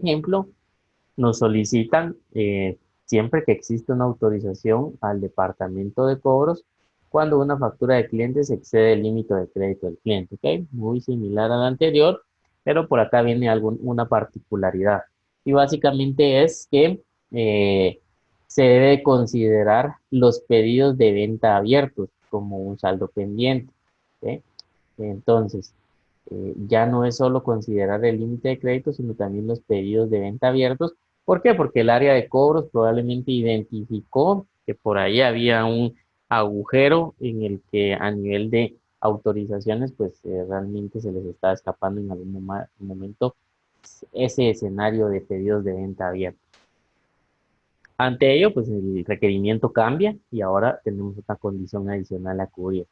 ejemplo, nos solicitan siempre que existe una autorización al departamento de cobros cuando una factura de clientes excede el límite de crédito del cliente, ¿ok? Muy similar al anterior, pero por acá viene una particularidad. Y básicamente es que se debe considerar los pedidos de venta abiertos como un saldo pendiente, ¿ok? Entonces, ya no es solo considerar el límite de crédito, sino también los pedidos de venta abiertos. ¿Por qué? Porque el área de cobros probablemente identificó que por ahí había un agujero en el que a nivel de autorizaciones, pues realmente se les está escapando en algún momento ese escenario de pedidos de venta abiertos. Ante ello, pues el requerimiento cambia y ahora tenemos otra condición adicional a cubrir.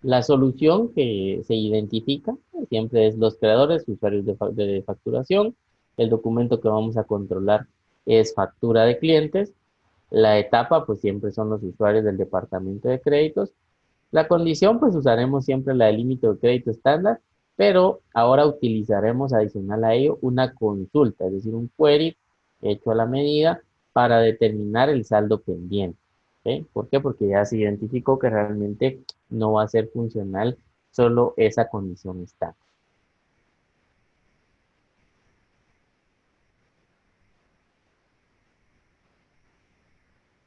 La solución que se identifica siempre es los creadores, usuarios de facturación. El documento que vamos a controlar es factura de clientes. La etapa, pues siempre son los usuarios del departamento de créditos. La condición, pues usaremos siempre la del límite de crédito estándar, pero ahora utilizaremos adicional a ello una consulta, es decir, un query hecho a la medida para determinar el saldo pendiente. ¿Ok? ¿Por qué? Porque ya se identificó que realmente no va a ser funcional solo esa condición estándar.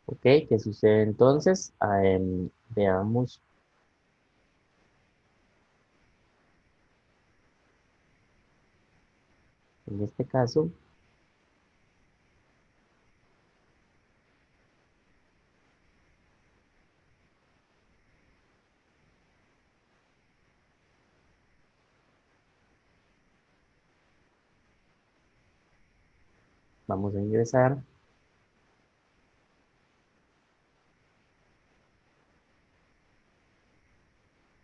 ¿Ok? ¿Qué sucede entonces? Veamos en este caso. Vamos a ingresar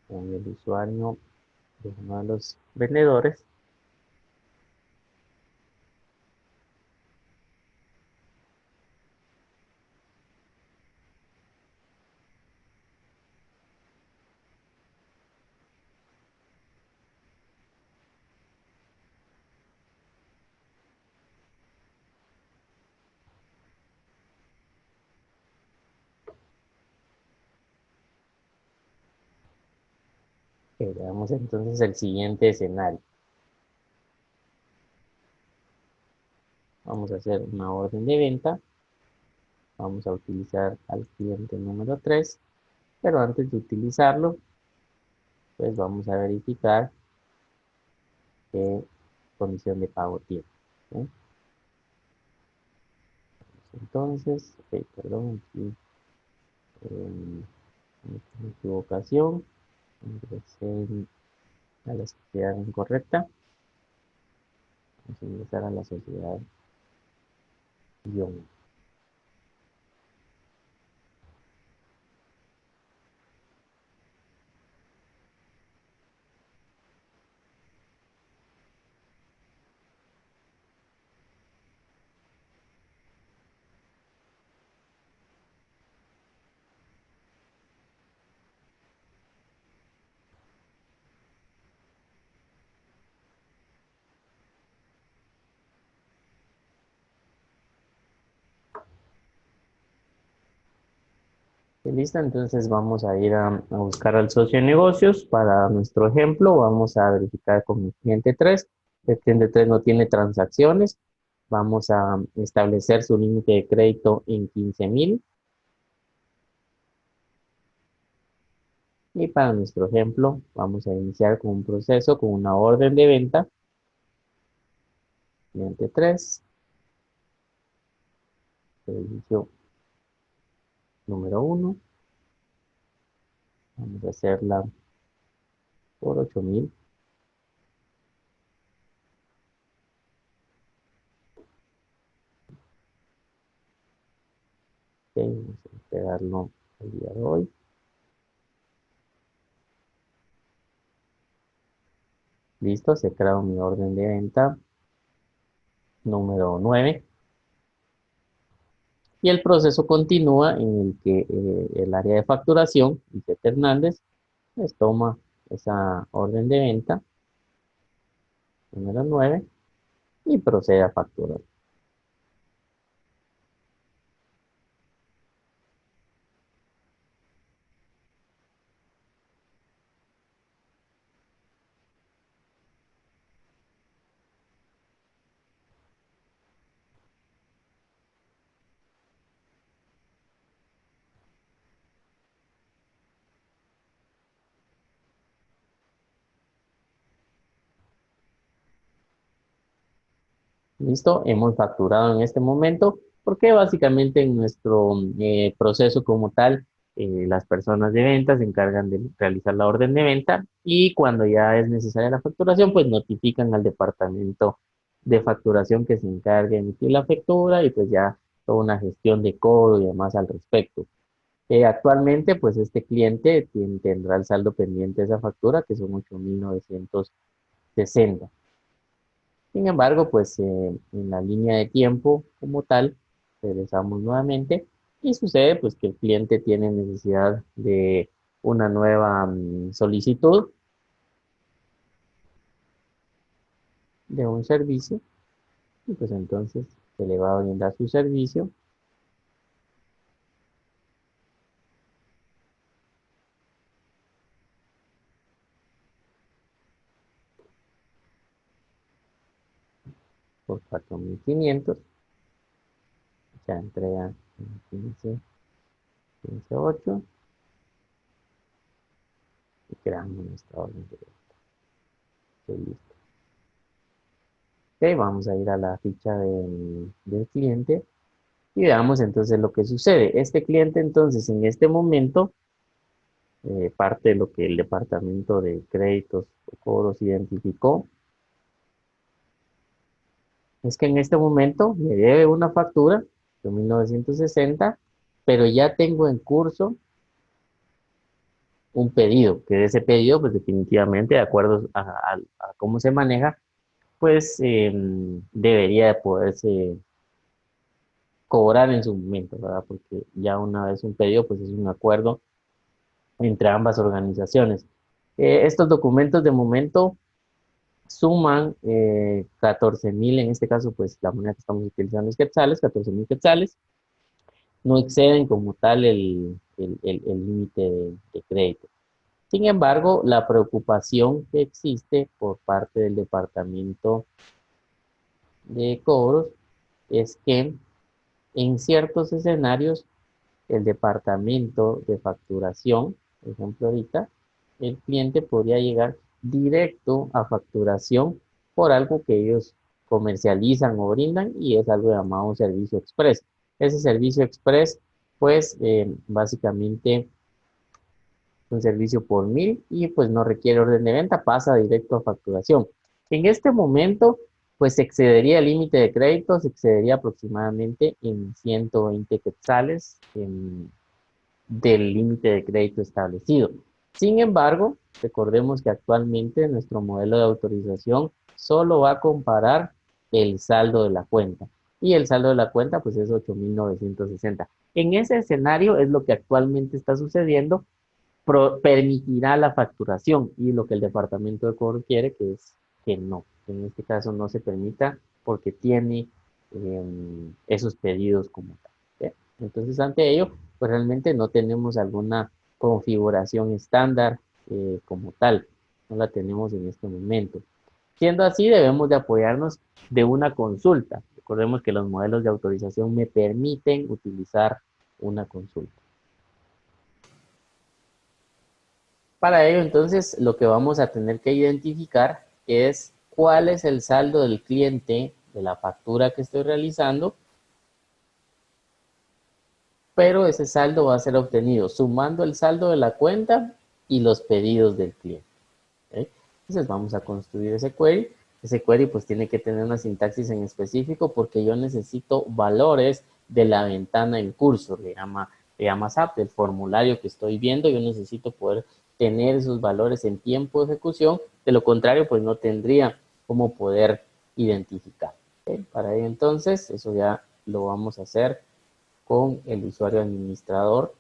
con el usuario de uno de los vendedores. Veamos entonces el siguiente escenario. Vamos a hacer una orden de venta. Vamos a utilizar al cliente número 3, pero antes de utilizarlo, pues vamos a verificar qué condición de pago tiene. ¿Sí? Entonces, ok, perdón, aquí una equivocación, ingresé a la sociedad incorrecta. Vamos a ingresar a la sociedad guión. Listo, entonces vamos a ir a buscar al socio de negocios. Para nuestro ejemplo, vamos a verificar con el cliente 3. El cliente 3 no tiene transacciones. Vamos a establecer su límite de crédito en 15,000. Y para nuestro ejemplo, vamos a iniciar con un proceso, con una orden de venta. Cliente 3, servicio número 1. Vamos a hacerla por 8,000. Ok, vamos a entregarlo el día de hoy. Listo, se crea mi orden de venta número 9. Y el proceso continúa en el que el área de facturación, Vicente Hernández, les toma esa orden de venta número 9 y procede a facturar. ¿Listo? Hemos facturado en este momento porque básicamente en nuestro proceso como tal, las personas de venta se encargan de realizar la orden de venta y cuando ya es necesaria la facturación, pues notifican al departamento de facturación que se encargue de emitir la factura y pues ya toda una gestión de cobro y demás al respecto. Actualmente, pues este cliente tendrá el saldo pendiente de esa factura, que son 8.960. Sin embargo, pues en la línea de tiempo como tal, regresamos nuevamente y sucede pues que el cliente tiene necesidad de una nueva solicitud de un servicio y pues entonces se le va a brindar su servicio por 4.500, ya entrega en 15, 8 y creamos nuestra orden de listo. Ok, vamos a ir a la ficha del cliente y veamos entonces lo que sucede. Este cliente entonces en este momento, parte de lo que el departamento de créditos o cobros identificó, es que en este momento me debe una factura de 1960, pero ya tengo en curso un pedido, que de ese pedido, pues definitivamente, de acuerdo a cómo se maneja, pues debería de poderse cobrar en su momento, ¿verdad? Porque ya una vez un pedido, pues es un acuerdo entre ambas organizaciones. Estos documentos de momento suman 14.000, en este caso, pues la moneda que estamos utilizando es quetzales, 14.000 quetzales, no exceden como tal el límite de crédito. Sin embargo, la preocupación que existe por parte del departamento de cobros es que en ciertos escenarios el departamento de facturación, por ejemplo ahorita, el cliente podría llegar directo a facturación por algo que ellos comercializan o brindan y es algo llamado un servicio express. Ese servicio express, pues básicamente un servicio por 1.000 y pues no requiere orden de venta, pasa directo a facturación. En este momento, pues se excedería el límite de crédito, se excedería aproximadamente en 120 quetzales del límite de crédito establecido. Sin embargo, recordemos que actualmente nuestro modelo de autorización solo va a comparar el saldo de la cuenta. Y el saldo de la cuenta pues es 8.960. En ese escenario es lo que actualmente está sucediendo, permitirá la facturación y lo que el departamento de cobro quiere que es que no, que en este caso no se permita porque tiene esos pedidos como tal. ¿Sí? Entonces, ante ello, pues realmente no tenemos alguna configuración estándar como tal, no la tenemos en este momento. Siendo así, debemos de apoyarnos de una consulta. Recordemos que los modelos de autorización me permiten utilizar una consulta. Para ello, entonces, lo que vamos a tener que identificar es cuál es el saldo del cliente de la factura que estoy realizando, pero ese saldo va a ser obtenido sumando el saldo de la cuenta y los pedidos del cliente. ¿Ok? Entonces vamos a construir ese query. Ese query pues tiene que tener una sintaxis en específico porque yo necesito valores de la ventana en curso, le llama SAP, del formulario que estoy viendo, yo necesito poder tener esos valores en tiempo de ejecución, de lo contrario pues no tendría cómo poder identificar. ¿Ok? Para ello entonces, eso ya lo vamos a hacer con el usuario administrador.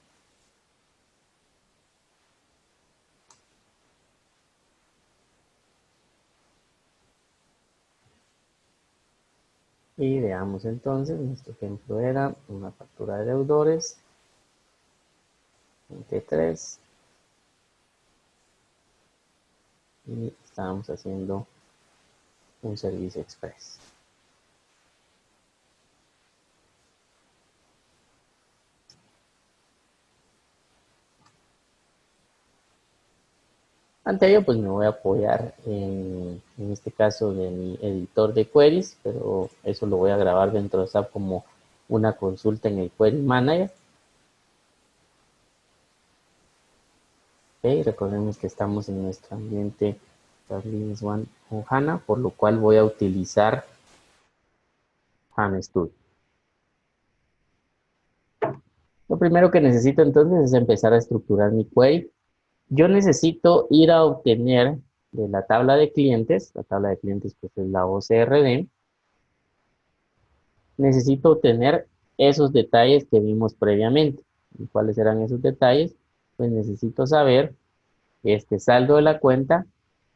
Y veamos entonces, nuestro ejemplo era una factura de deudores, 23, y estábamos haciendo un servicio express. Ante ello, pues me voy a apoyar en este caso de mi editor de queries, pero eso lo voy a grabar dentro de SAP como una consulta en el Query Manager. Ok, recordemos que estamos en nuestro ambiente Business One con HANA, por lo cual voy a utilizar HANA Studio. Lo primero que necesito entonces es empezar a estructurar mi query. Yo necesito ir a obtener de la tabla de clientes pues es la OCRD, necesito obtener esos detalles que vimos previamente. ¿Y cuáles eran esos detalles? Pues necesito saber este saldo de la cuenta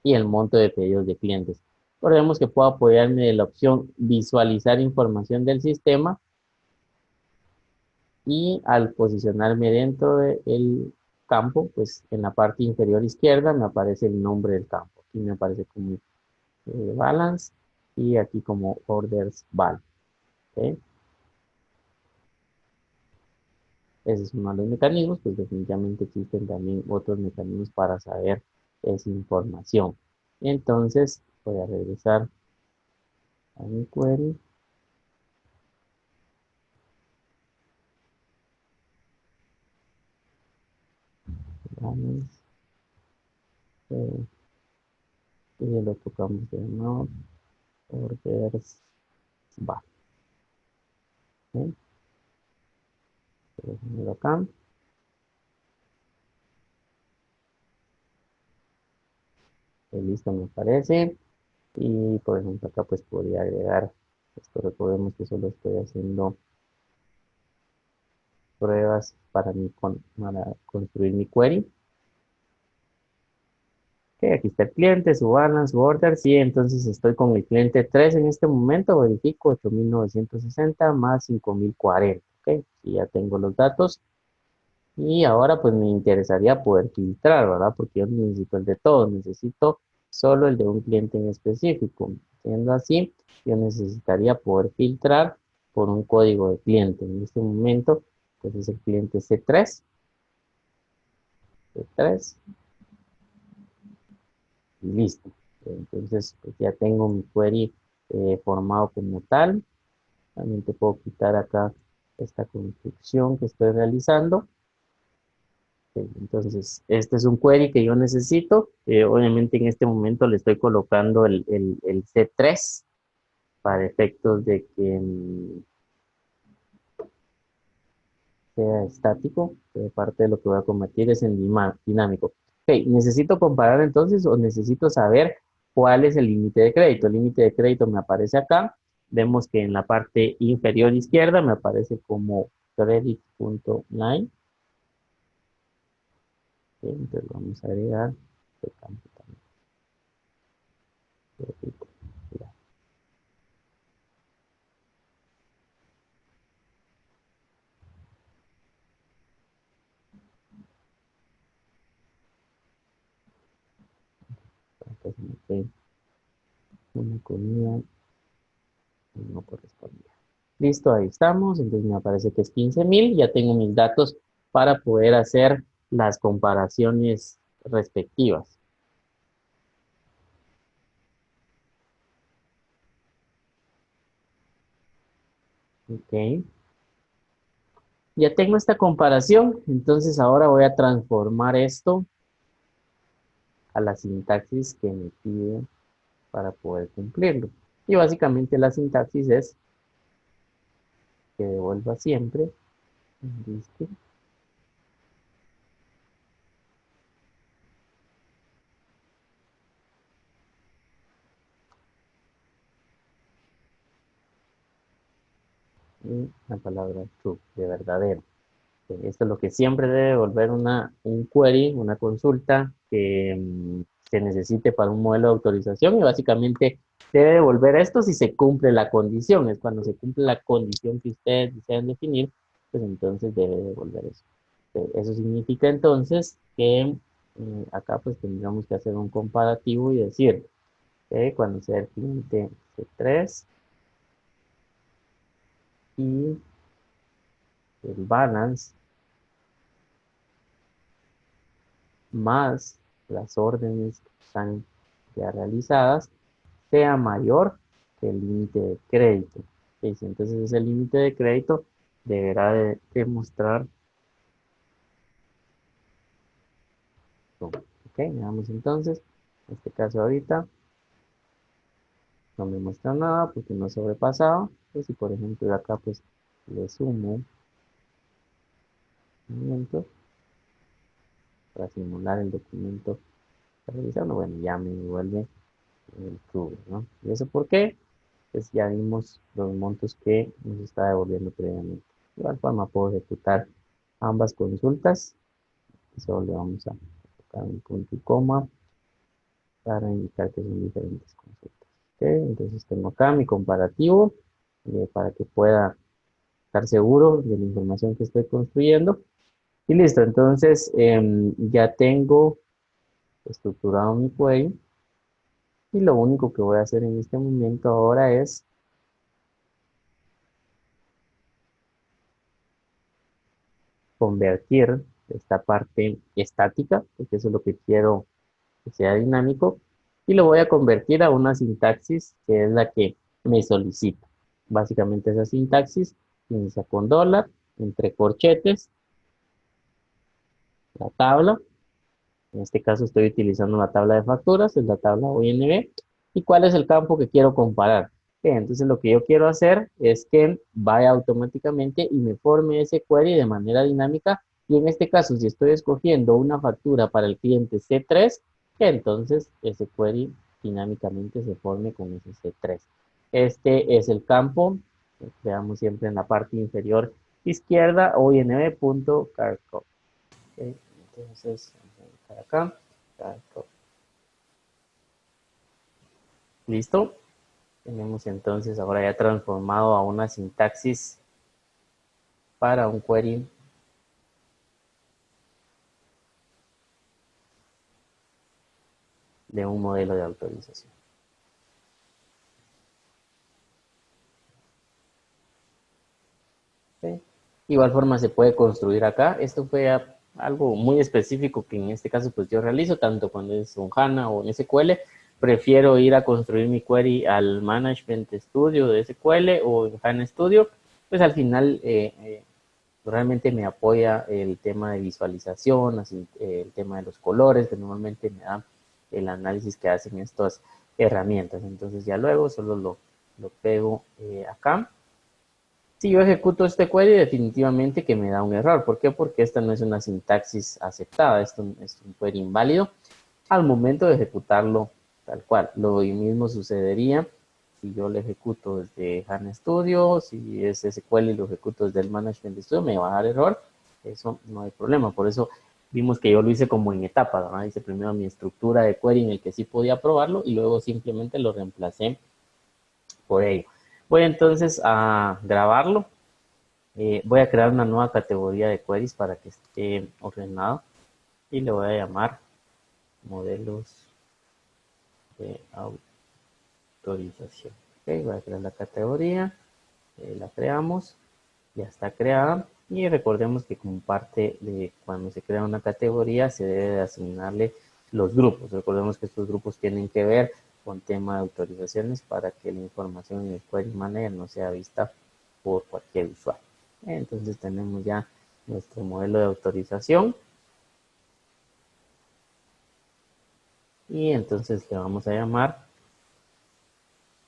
y el monto de pedidos de clientes. Recordemos que puedo apoyarme de la opción visualizar información del sistema y al posicionarme dentro del campo, pues en la parte inferior izquierda me aparece el nombre del campo. Aquí me aparece como balance y aquí como orders value. ¿Okay? Ese es uno de los mecanismos, pues definitivamente existen también otros mecanismos para saber esa información. Entonces voy a regresar a mi query. Balance, y lo tocamos de nuevo, orders value. ¿Okay? Acá. Listo, me parece. Y por ejemplo, acá pues podría agregar, esto recordemos que solo estoy haciendo pruebas para construir mi query. Ok, aquí está el cliente, su balance, su order. Sí, entonces estoy con el cliente 3 en este momento. Verifico 8.960 más 5.040. Ok, y ya tengo los datos. Y ahora pues me interesaría poder filtrar, ¿verdad? Porque yo no necesito el de todos, necesito solo el de un cliente en específico. Siendo así, yo necesitaría poder filtrar por un código de cliente. En este momento, pues es el cliente C3, y listo. Entonces, pues ya tengo mi query formado como tal. También te puedo quitar acá esta construcción que estoy realizando. Entonces, este es un query que yo necesito. Obviamente en este momento le estoy colocando el C3 para efectos de que sea estático. Parte de lo que voy a convertir es en dinámico. Ok, necesito comparar entonces o necesito saber cuál es el límite de crédito. El límite de crédito me aparece acá. Vemos que en la parte inferior izquierda me aparece como credit.line. Entonces vamos a agregar este campo también. Ya, entonces me quedé una comida y no correspondía. Listo, ahí estamos. Entonces me aparece que es 15.000. Ya tengo mis datos para poder hacer las comparaciones respectivas. Ok. Ya tengo esta comparación. Entonces ahora voy a transformar esto a la sintaxis que me pide para poder cumplirlo. Y básicamente la sintaxis es que devuelva siempre un disco y la palabra true, de verdadero. Esto es lo que siempre debe volver un query, una consulta que se necesite para un modelo de autorización y básicamente debe devolver esto si se cumple la condición. Es cuando se cumple la condición que ustedes desean definir, pues entonces debe devolver eso. Eso significa entonces que acá pues tendríamos que hacer un comparativo y decir que cuando sea el cliente C3 y el balance más las órdenes que están ya realizadas sea mayor que el límite de crédito. ¿Ok? Si entonces ese límite de crédito deberá de demostrar. Ok, veamos entonces. En este caso ahorita no me muestra nada porque no he sobrepasado. Pues si por ejemplo acá pues le sumo movimiento para simular el documento realizando, bueno, ya me devuelve el cubo, ¿no? ¿Y eso por qué? Pues ya vimos los montos que nos está devolviendo previamente. De igual forma puedo ejecutar ambas consultas. Solo le vamos a colocar un punto y coma para indicar que son diferentes consultas. ¿Ok? Entonces tengo acá mi comparativo para que pueda estar seguro de la información que estoy construyendo. Y listo, entonces ya tengo estructurado mi query. Y lo único que voy a hacer en este momento ahora es convertir esta parte estática, porque eso es lo que quiero que sea dinámico, y lo voy a convertir a una sintaxis que es la que me solicita. Básicamente esa sintaxis inicia con dólar, entre corchetes, la tabla. En este caso estoy utilizando la tabla de facturas, es la tabla OINB. ¿Y cuál es el campo que quiero comparar? Entonces lo que yo quiero hacer es que vaya automáticamente y me forme ese query de manera dinámica. Y en este caso, si estoy escogiendo una factura para el cliente C3, entonces ese query dinámicamente se forme con ese C3. Este es el campo, veamos siempre en la parte inferior izquierda, OINB.carco. Ok, entonces, vamos a acá. ¿Listo? Tenemos entonces ahora ya transformado a una sintaxis para un query de un modelo de autorización. ¿Sí? Igual forma se puede construir acá. Esto fue algo muy específico que en este caso pues yo realizo, tanto cuando es un HANA o en SQL. Prefiero ir a construir mi query al Management Studio de SQL o en HANA Studio. Pues al final realmente me apoya el tema de visualización, así, el tema de los colores, que normalmente me da el análisis que hacen estas herramientas. Entonces ya luego solo lo pego acá. Si yo ejecuto este query, definitivamente que me da un error. ¿Por qué? Porque esta no es una sintaxis aceptada, esto es un query inválido al momento de ejecutarlo tal cual. Lo mismo sucedería si yo lo ejecuto desde HANA Studio, si es SQL y lo ejecuto desde el Management Studio, me va a dar error. Eso no hay problema. Por eso vimos que yo lo hice como en etapas, ¿verdad? Hice primero mi estructura de query en el que sí podía probarlo y luego simplemente lo reemplacé por ello. Voy entonces a grabarlo. Voy a crear una nueva categoría de queries para que esté ordenado y le voy a llamar modelos de autorización. Okay, voy a crear la categoría, la creamos, ya está creada y recordemos que como parte de cuando se crea una categoría se debe de asignarle los grupos. Recordemos que estos grupos tienen que ver con tema de autorizaciones para que la información en el query manager no sea vista por cualquier usuario. Entonces tenemos ya nuestro modelo de autorización y entonces le vamos a llamar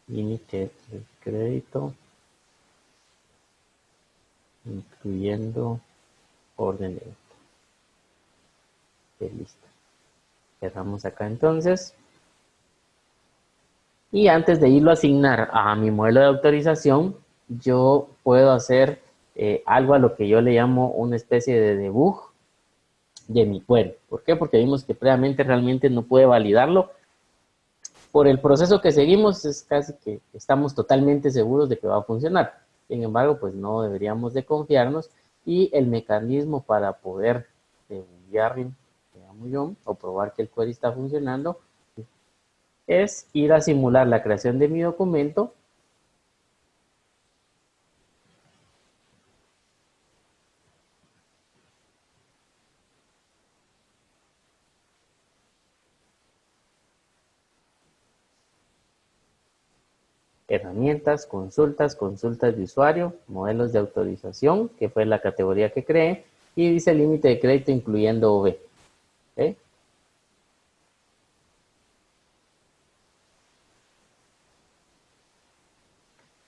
límite de crédito incluyendo orden de venta. Listo. Cerramos acá entonces. Y antes de irlo a asignar a mi modelo de autorización, yo puedo hacer algo a lo que yo le llamo una especie de debug de mi query. ¿Por qué? Porque vimos que previamente realmente no puede validarlo por el proceso que seguimos, es casi que estamos totalmente seguros de que va a funcionar. Sin embargo, pues no deberíamos de confiarnos y el mecanismo para poder enviar, digamos yo, o probar que el query está funcionando es ir a simular la creación de mi documento. Herramientas, consultas de usuario, modelos de autorización, que fue la categoría que creé, y dice límite de crédito incluyendo OV. ¿Okay?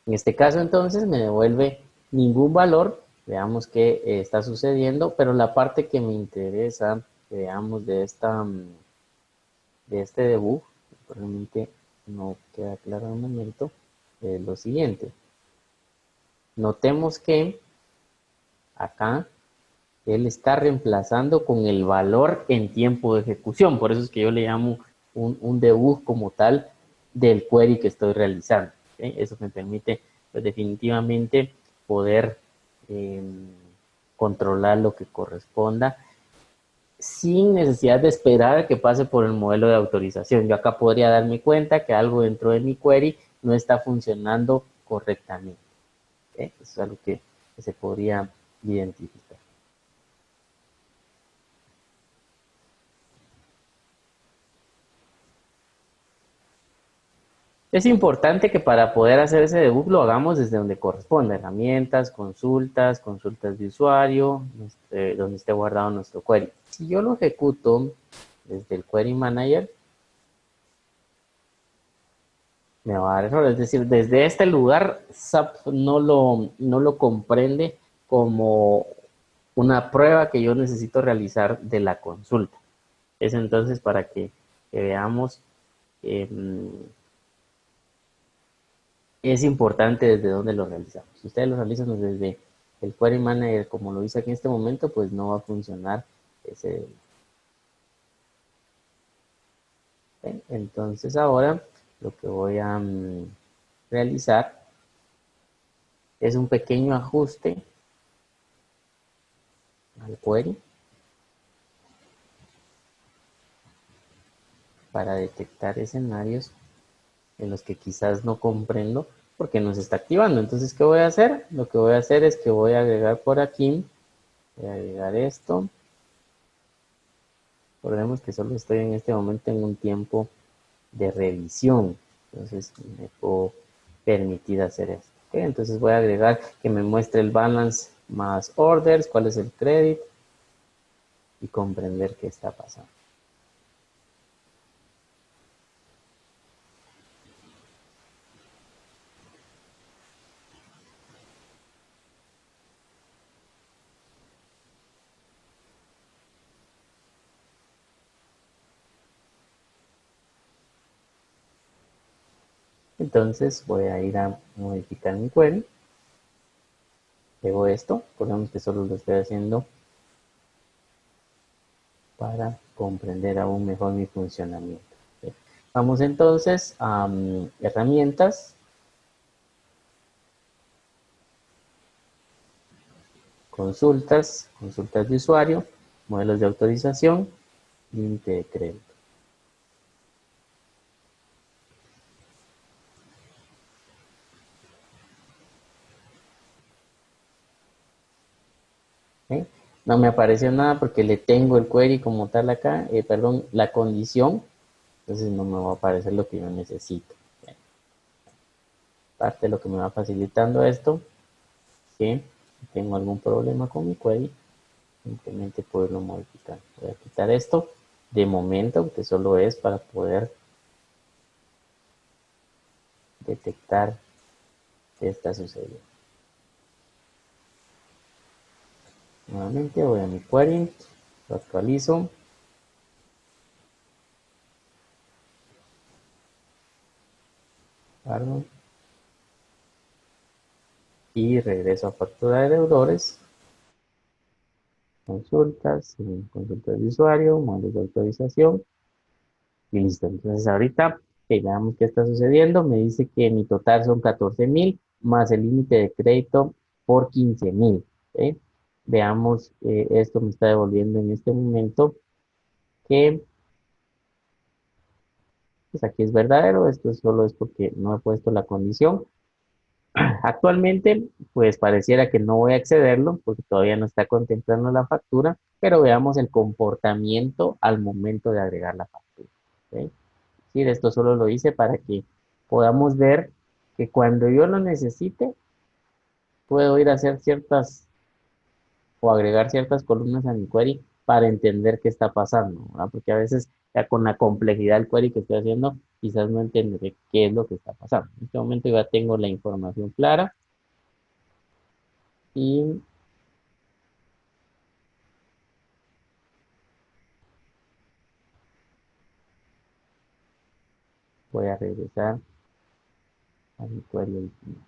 En este caso entonces me devuelve ningún valor, veamos qué está sucediendo, pero la parte que me interesa, que veamos de este debug, probablemente no queda claro en un momento, es lo siguiente. Notemos que acá él está reemplazando con el valor en tiempo de ejecución, por eso es que yo le llamo un debug como tal del query que estoy realizando. ¿Okay? Eso me permite pues, definitivamente poder eh, controlar lo que corresponda sin necesidad de esperar a que pase por el modelo de autorización. Yo acá podría darme cuenta que algo dentro de mi query no está funcionando correctamente. ¿Okay? Eso es algo que se podría identificar. Es importante que para poder hacer ese debug lo hagamos desde donde corresponde, herramientas, consultas de usuario, donde esté guardado nuestro query. Si yo lo ejecuto desde el Query Manager, me va a dar error. Es decir, desde este lugar SAP no lo comprende como una prueba que yo necesito realizar de la consulta. Es entonces para que veamos, eh, es importante desde dónde lo realizamos. Si ustedes lo realizan desde el Query Manager, como lo hice aquí en este momento, pues no va a funcionar ese. ¿Okay? Entonces ahora lo que voy a realizar es un pequeño ajuste al query para detectar escenarios en los que quizás no comprendo porque no se está activando. Entonces, ¿qué voy a hacer? Lo que voy a hacer es que voy a agregar por aquí, voy a agregar esto. Recordemos que solo estoy en este momento en un tiempo de revisión. Entonces, me puedo permitir hacer esto. ¿Okay? Entonces, voy a agregar que me muestre el balance más orders, cuál es el credit y comprender qué está pasando. Entonces, voy a ir a modificar mi query. Pego esto, ponemos que solo lo estoy haciendo para comprender aún mejor mi funcionamiento. ¿Okay? Vamos entonces a herramientas, consultas de usuario, modelos de autorización, límite de crédito. ¿Okay? No me apareció nada porque le tengo el query como tal acá, perdón, la condición, entonces no me va a aparecer lo que yo necesito. ¿Okay? Parte de lo que me va facilitando esto, si tengo algún problema con mi query, simplemente poderlo modificar. Voy a quitar esto de momento, que solo es para poder detectar qué está sucediendo. Nuevamente voy a mi query, lo actualizo. Pardon, y regreso a factura de deudores, consultas de usuario, modelos de autorización y listo. Entonces ahorita Veamos qué está sucediendo. Me dice que mi total son 14,000 más el límite de crédito por 15,000. ¿Ok? Veamos, esto me está devolviendo en este momento que pues aquí es verdadero. Esto solo es porque no he puesto la condición. Actualmente, pues pareciera que no voy a excederlo porque todavía no está contemplando la factura, pero veamos el comportamiento al momento de agregar la factura. ¿Ok? Sí, esto solo lo hice para que podamos ver que cuando yo lo necesite, puedo ir a hacer ciertas o agregar ciertas columnas a mi query para entender qué está pasando, ¿verdad? Porque a veces ya con la complejidad del query que estoy haciendo, quizás no entenderé qué es lo que está pasando. En este momento ya tengo la información clara y voy a regresar a mi query original.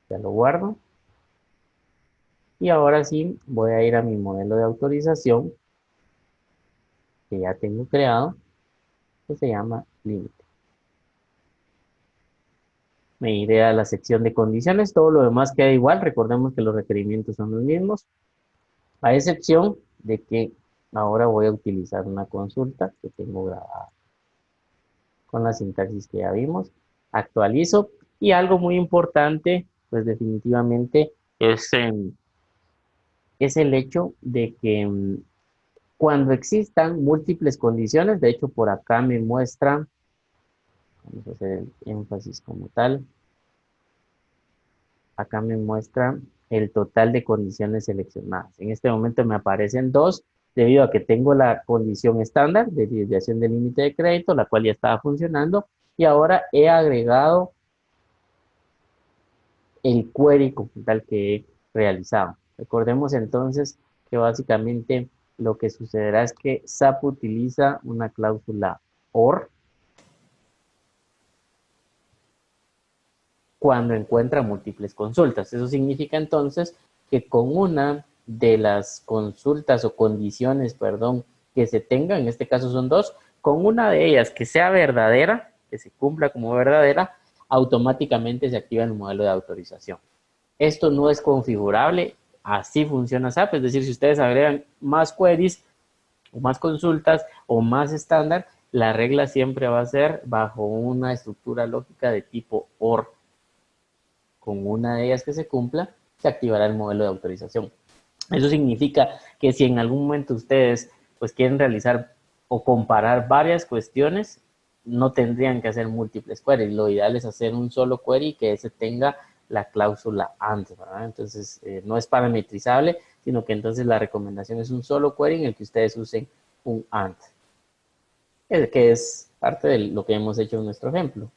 Ya lo guardo y ahora sí voy a ir a mi modelo de autorización que ya tengo creado, que se llama límite. Me iré a la sección de condiciones, todo lo demás queda igual, recordemos que los requerimientos son los mismos, a excepción de que ahora voy a utilizar una consulta que tengo grabada con la sintaxis que ya vimos, actualizo y algo muy importante, pues definitivamente es el hecho de que cuando existan múltiples condiciones, de hecho por acá me muestra, vamos a hacer el énfasis como tal, acá me muestra el total de condiciones seleccionadas. En este momento me aparecen dos, debido a que tengo la condición estándar de desviación del límite de crédito, la cual ya estaba funcionando, y ahora he agregado el query como tal que he realizado. Recordemos entonces que básicamente lo que sucederá es que SAP utiliza una cláusula OR cuando encuentra múltiples consultas. Eso significa entonces que con una de las consultas o condiciones, perdón, que se tenga, en este caso son dos, con una de ellas que sea verdadera, que se cumpla como verdadera, automáticamente se activa el modelo de autorización. Esto no es configurable, así funciona SAP, es decir, si ustedes agregan más queries o más consultas o más estándar, la regla siempre va a ser bajo una estructura lógica de tipo OR. Con una de ellas que se cumpla, se activará el modelo de autorización. Eso significa que si en algún momento ustedes pues quieren realizar o comparar varias cuestiones, no tendrían que hacer múltiples queries. Lo ideal es hacer un solo query que ese tenga la cláusula AND, ¿verdad? Entonces, no es parametrizable, sino que entonces la recomendación es un solo query en el que ustedes usen un AND, que es parte de lo que hemos hecho en nuestro ejemplo.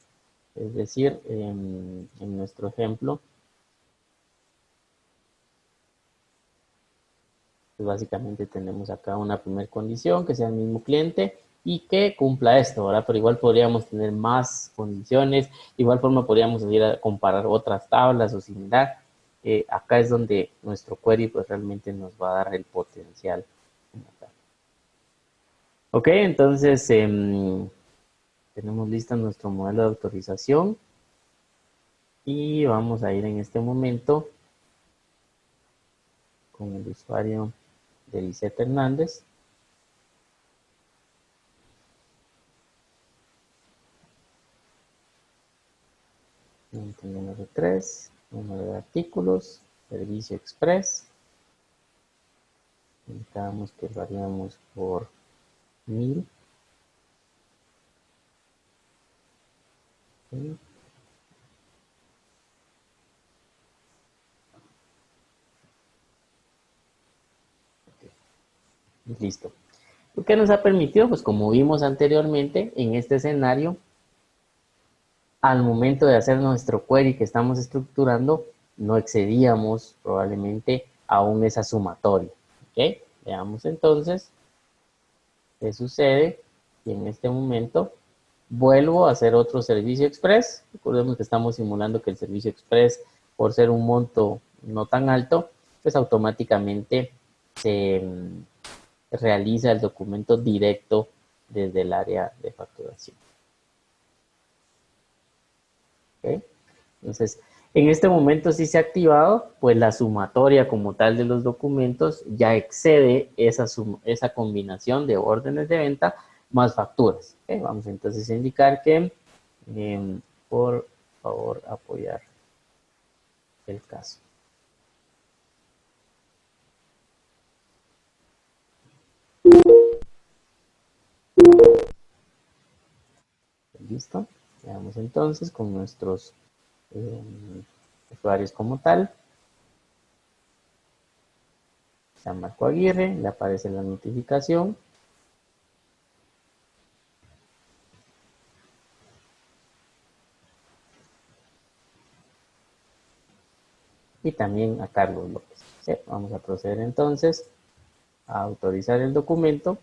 Es decir, en nuestro ejemplo, pues básicamente tenemos acá una primera condición, que sea el mismo cliente y que cumpla esto, ¿verdad? Pero igual podríamos tener más condiciones, igual forma podríamos ir a comparar otras tablas o similar. Acá es donde nuestro query pues realmente nos va a dar el potencial. Ok, entonces tenemos lista nuestro modelo de autorización y vamos a ir en este momento con el usuario de Lisette Hernández. Número 3, número de artículos, servicio express. Indicamos que variamos por 1000. ¿Sí? Y listo. ¿Lo que nos ha permitido? Pues como vimos anteriormente, en este escenario, al momento de hacer nuestro query que estamos estructurando, no excedíamos probablemente aún esa sumatoria. ¿Ok? ¿Ok? Veamos entonces qué sucede y en este momento vuelvo a hacer otro servicio express. Recordemos que estamos simulando que el servicio express, por ser un monto no tan alto, pues automáticamente se realiza el documento directo desde el área de facturación. ¿Ok? Entonces, en este momento sí se ha activado, pues la sumatoria como tal de los documentos ya excede esa combinación de órdenes de venta más facturas. ¿Ok? Vamos entonces a indicar que, por favor, apoyar el caso. Listo. Veamos entonces con nuestros usuarios como tal. San Marco Aguirre, le aparece la notificación. Y también a Carlos López. ¿Sí? Vamos a proceder entonces a autorizar el documento.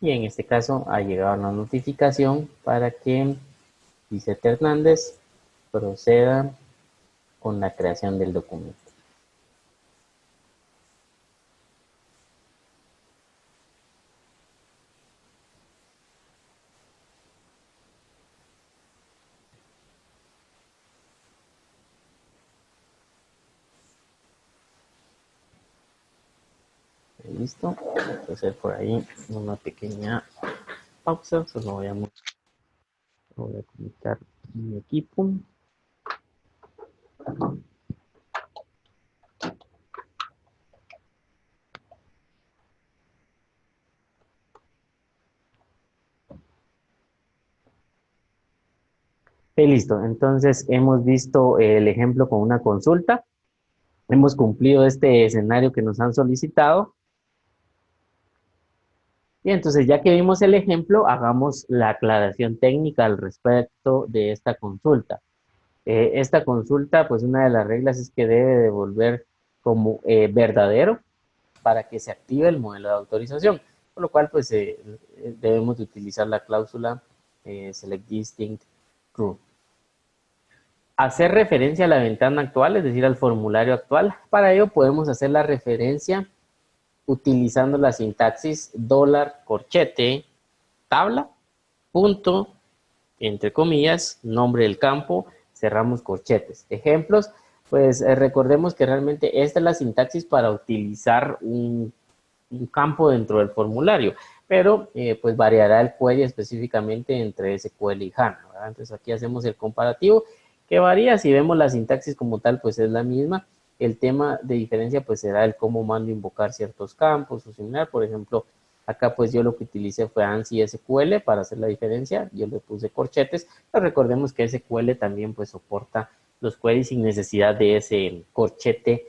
Y en este caso ha llegado la notificación para que Vicente Hernández proceda con la creación del documento. Listo. Voy a hacer por ahí una pequeña pausa. Solo voy a conectar mi equipo. Y listo. Entonces hemos visto el ejemplo con una consulta. Hemos cumplido este escenario que nos han solicitado. Y entonces, ya que vimos el ejemplo, hagamos la aclaración técnica al respecto de esta consulta. Esta consulta, pues una de las reglas es que debe devolver como verdadero para que se active el modelo de autorización, por lo cual pues debemos de utilizar la cláusula select distinct true. Hacer referencia a la ventana actual, es decir, al formulario actual. Para ello podemos hacer la referencia utilizando la sintaxis dólar corchete tabla punto entre comillas nombre del campo cerramos corchetes. Ejemplos, pues recordemos que realmente esta es la sintaxis para utilizar un campo dentro del formulario, pero pues variará el query específicamente entre SQL y HANA, ¿verdad? Entonces aquí hacemos el comparativo que varía. Si vemos la sintaxis como tal, pues es la misma. El tema de diferencia pues será el cómo mando invocar ciertos campos o similar. Por ejemplo, acá pues yo lo que utilicé fue ANSI SQL para hacer la diferencia. Yo le puse corchetes, pero recordemos que SQL también pues soporta los queries sin necesidad de ese corchete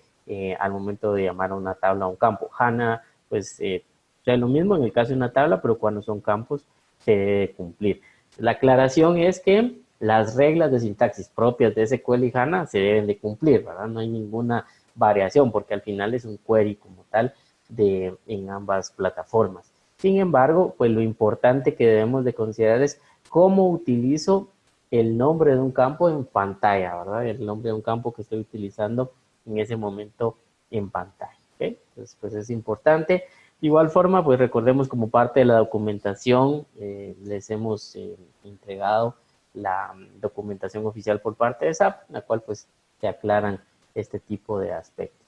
al momento de llamar a una tabla o un campo. HANA pues o sea, lo mismo en el caso de una tabla, pero cuando son campos se debe cumplir. La aclaración es que las reglas de sintaxis propias de SQL y HANA se deben de cumplir, ¿verdad? No hay ninguna variación porque al final es un query como tal en ambas plataformas. Sin embargo, pues lo importante que debemos de considerar es cómo utilizo el nombre de un campo en pantalla, ¿verdad? El nombre de un campo que estoy utilizando en ese momento en pantalla. ¿Okay? Entonces, pues es importante. De igual forma, pues recordemos como parte de la documentación, les hemos entregado la documentación oficial por parte de SAP, la cual pues se aclaran este tipo de aspectos.